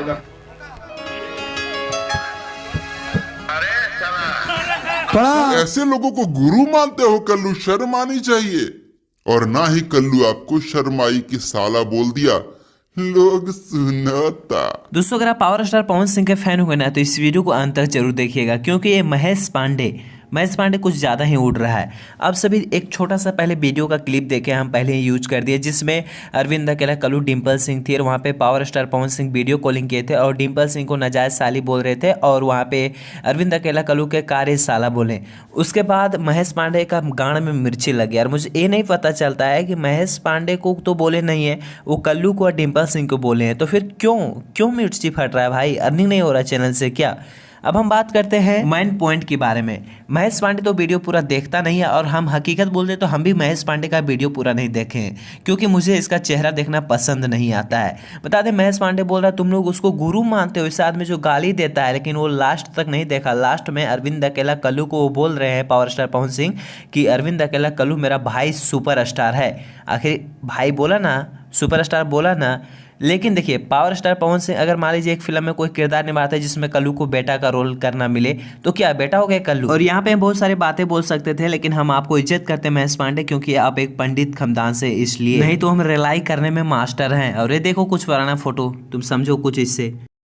इधर। ऐसे लोगों को गुरु मानते हो कल्लू, शर्म आनी चाहिए। और ना ही कल्लू आपको शर्माई की साला बोल दिया, लोग सुनाता। दोस्तों अगर आप पावर स्टार पवन सिंह के फैन हो गए ना तो इस वीडियो को अंत तक जरूर देखिएगा, क्योंकि ये महेश पांडे कुछ ज़्यादा ही उड़ रहा है। अब सभी एक छोटा सा पहले वीडियो का क्लिप देखे, हम पहले ही यूज कर दिए, जिसमें अरविंद अकेला, कल्लू, डिम्पल सिंह थी और वहाँ पे power star Pawan Singh video calling किए थे और डिम्पल सिंह को नाजायज साली बोल रहे थे और वहाँ पे अरविंद अकेला कल्लू के कार्य साला बोले। उसके बाद महेश पांडे का गांड में मिर्ची लगी और मुझे ये नहीं पता चलता है कि महेश पांडे को तो बोले नहीं है, वो कल्लू को और डिम्पल सिंह को बोले हैं। तो फिर क्यों मिर्ची फट रहा है भाई? अर्निंग नहीं हो रहा चैनल से क्या? अब हम बात करते हैं मेन पॉइंट के बारे में। महेश पांडे तो वीडियो पूरा देखता नहीं है और हम हकीकत बोलते तो हम भी महेश पांडे का वीडियो पूरा नहीं देखे हैं, क्योंकि मुझे इसका चेहरा देखना पसंद नहीं आता है। बता दें, महेश पांडे बोल रहा है तुम लोग उसको गुरु मानते हो, इस आदमी जो गाली देता है, लेकिन वो लास्ट तक नहीं देखा। लास्ट में अरविंद अकेला कल्लू को वो बोल रहे हैं पावर स्टार पवन सिंह कि अरविंद अकेला कल्लू मेरा भाई सुपर स्टार है। आखिर भाई बोला ना, सुपर स्टार बोला ना। लेकिन देखिए, पावर स्टार पवन सिंह अगर मान लीजिए एक फिल्म में कोई किरदार निभाता है जिसमें कल्लू को बेटा का रोल करना मिले, तो क्या बेटा हो गया कल्लू? और यहाँ पे हम बहुत सारी बातें बोल सकते थे, लेकिन हम आपको इज्जत करते हैं महेश पांडे, क्योंकि आप एक पंडित खानदान से, इसलिए नहीं तो हम रिलाई करने में मास्टर हैं। और ये देखो कुछ पुराना फोटो, तुम समझो कुछ इससे।